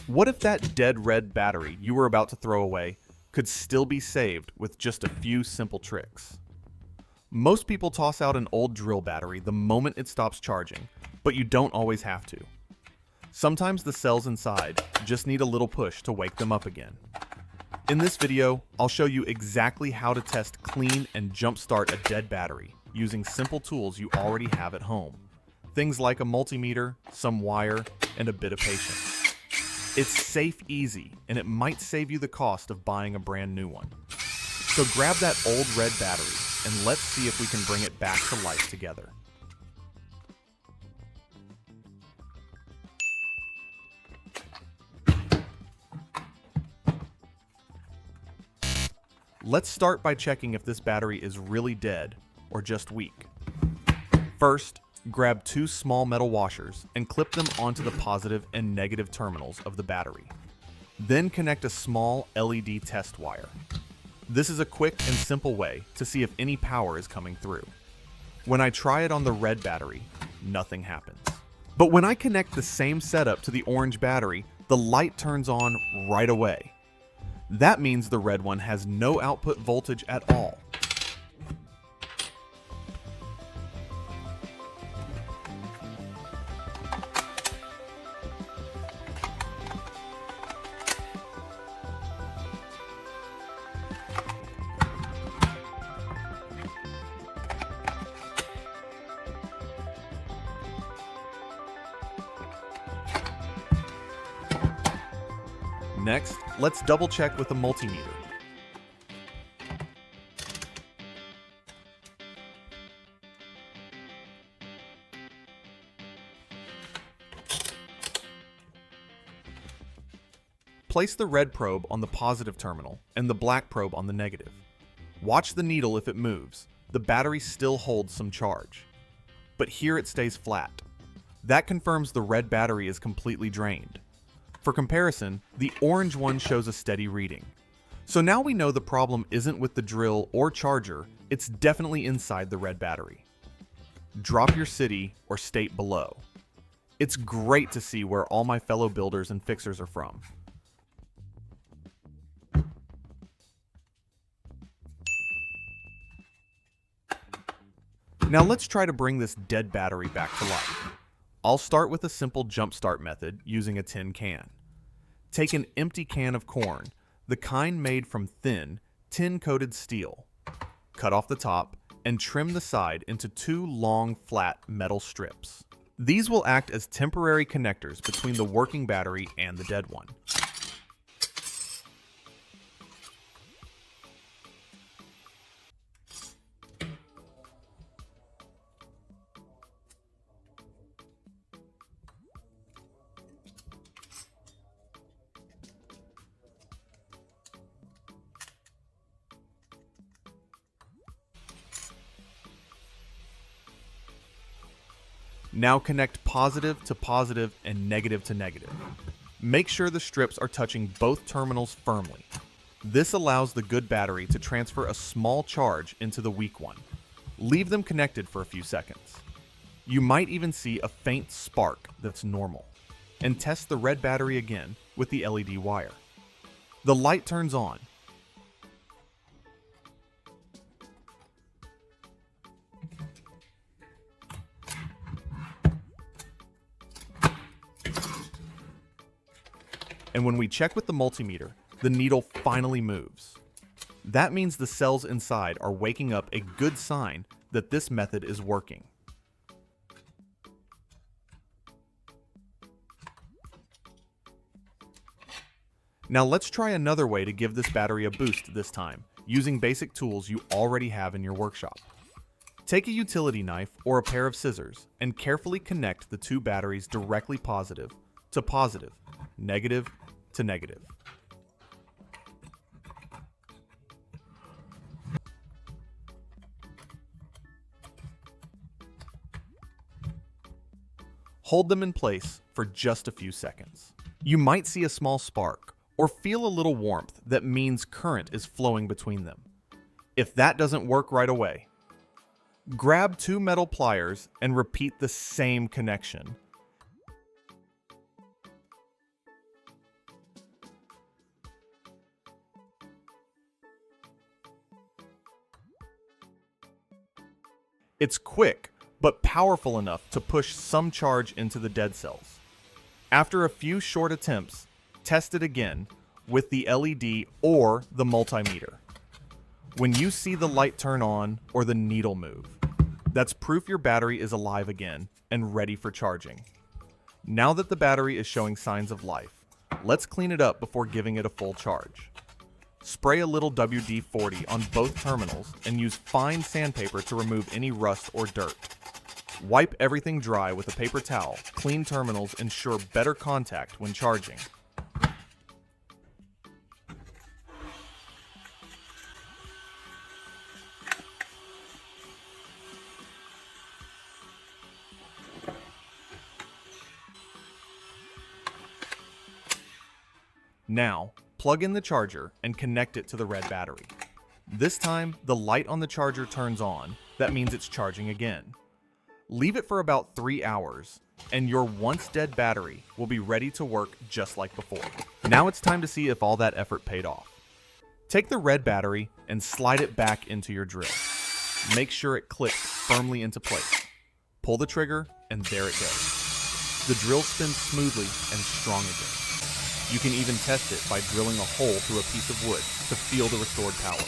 What if that dead red battery you were about to throw away could still be saved with just a few simple tricks? Most people toss out an old drill battery the moment it stops charging, but you don't always have to. Sometimes the cells inside just need a little push to wake them up again. In this video, I'll show you exactly how to test, clean, and jumpstart a dead battery using simple tools you already have at home. Things like a multimeter, some wire, and a bit of patience. It's safe, easy, and it might save you the cost of buying a brand new one. So grab that old red battery and let's see if we can bring it back to life together. Let's start by checking if this battery is really dead or just weak. First, grab two small metal washers and clip them onto the positive and negative terminals of the battery. Then connect a small LED test wire. This is a quick and simple way to see if any power is coming through. When I try it on the red battery, nothing happens. But when I connect the same setup to the orange battery, the light turns on right away. That means the red one has no output voltage at all. Next, let's double check with a multimeter. Place the red probe on the positive terminal and the black probe on the negative. Watch the needle if it moves. The battery still holds some charge. But here it stays flat. That confirms the red battery is completely drained. For comparison, the orange one shows a steady reading. So now we know the problem isn't with the drill or charger, it's definitely inside the red battery. Drop your city or state below. It's great to see where all my fellow builders and fixers are from. Now let's try to bring this dead battery back to life. I'll start with a simple jump start method using a tin can. Take an empty can of corn, the kind made from thin, tin-coated steel. Cut off the top and trim the side into two long, flat metal strips. These will act as temporary connectors between the working battery and the dead one. Now connect positive to positive and negative to negative. Make sure the strips are touching both terminals firmly. This allows the good battery to transfer a small charge into the weak one. Leave them connected for a few seconds. You might even see a faint spark that's normal. And test the red battery again with the LED wire. The light turns on. And when we check with the multimeter, the needle finally moves. That means the cells inside are waking up, a good sign that this method is working. Now let's try another way to give this battery a boost this time, using basic tools you already have in your workshop. Take a utility knife or a pair of scissors and carefully connect the two batteries directly positive to positive, negative to negative. Hold them in place for just a few seconds. You might see a small spark or feel a little warmth that means current is flowing between them. If that doesn't work right away, grab two metal pliers and repeat the same connection. It's quick, but powerful enough to push some charge into the dead cells. After a few short attempts, test it again with the LED or the multimeter. When you see the light turn on or the needle move, that's proof your battery is alive again and ready for charging. Now that the battery is showing signs of life, let's clean it up before giving it a full charge. Spray a little WD-40 on both terminals and use fine sandpaper to remove any rust or dirt. Wipe everything dry with a paper towel. Clean terminals ensure better contact when charging. Now, plug in the charger and connect it to the red battery. This time, the light on the charger turns on. That means it's charging again. Leave it for about 3 hours, and your once dead battery will be ready to work just like before. Now it's time to see if all that effort paid off. Take the red battery and slide it back into your drill. Make sure it clicks firmly into place. Pull the trigger, and there it goes. The drill spins smoothly and strong again. You can even test it by drilling a hole through a piece of wood to feel the restored power.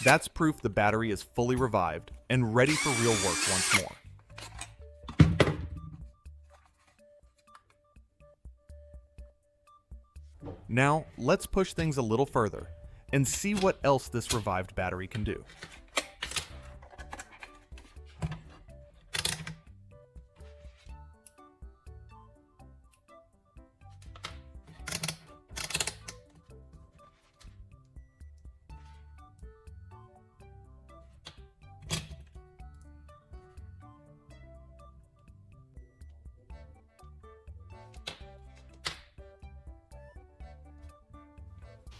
That's proof the battery is fully revived and ready for real work once more. Now, let's push things a little further and see what else this revived battery can do.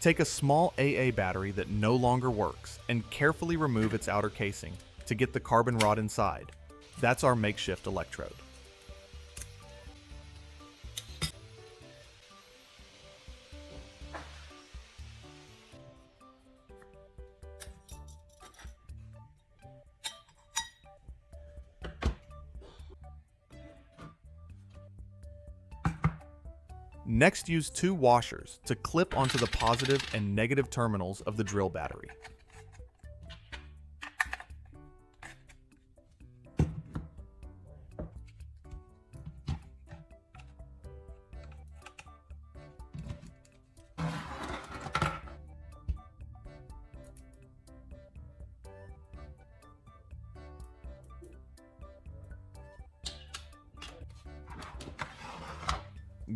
Take a small AA battery that no longer works and carefully remove its outer casing to get the carbon rod inside. That's our makeshift electrode. Next, use 2 washers to clip onto the positive and negative terminals of the drill battery.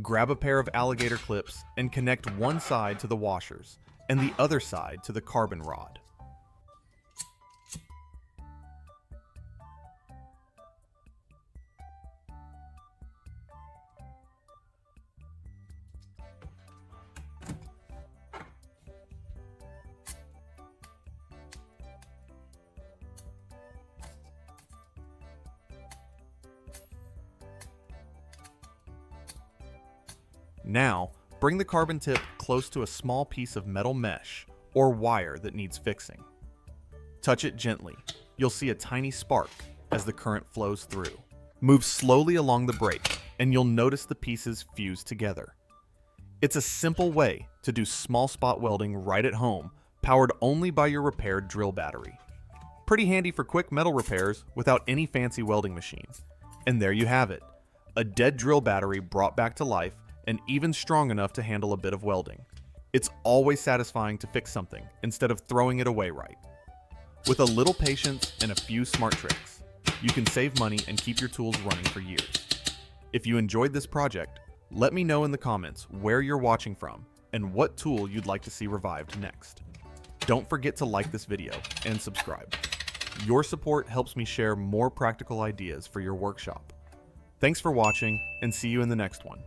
Grab a pair of alligator clips and connect one side to the washers and the other side to the carbon rod. Now, bring the carbon tip close to a small piece of metal mesh or wire that needs fixing. Touch it gently. You'll see a tiny spark as the current flows through. Move slowly along the break, and you'll notice the pieces fuse together. It's a simple way to do small spot welding right at home, powered only by your repaired drill battery. Pretty handy for quick metal repairs without any fancy welding machine. And there you have it, a dead drill battery brought back to life and even strong enough to handle a bit of welding. It's always satisfying to fix something instead of throwing it away right. With a little patience and a few smart tricks, you can save money and keep your tools running for years. If you enjoyed this project, let me know in the comments where you're watching from and what tool you'd like to see revived next. Don't forget to like this video and subscribe. Your support helps me share more practical ideas for your workshop. Thanks for watching, and see you in the next one.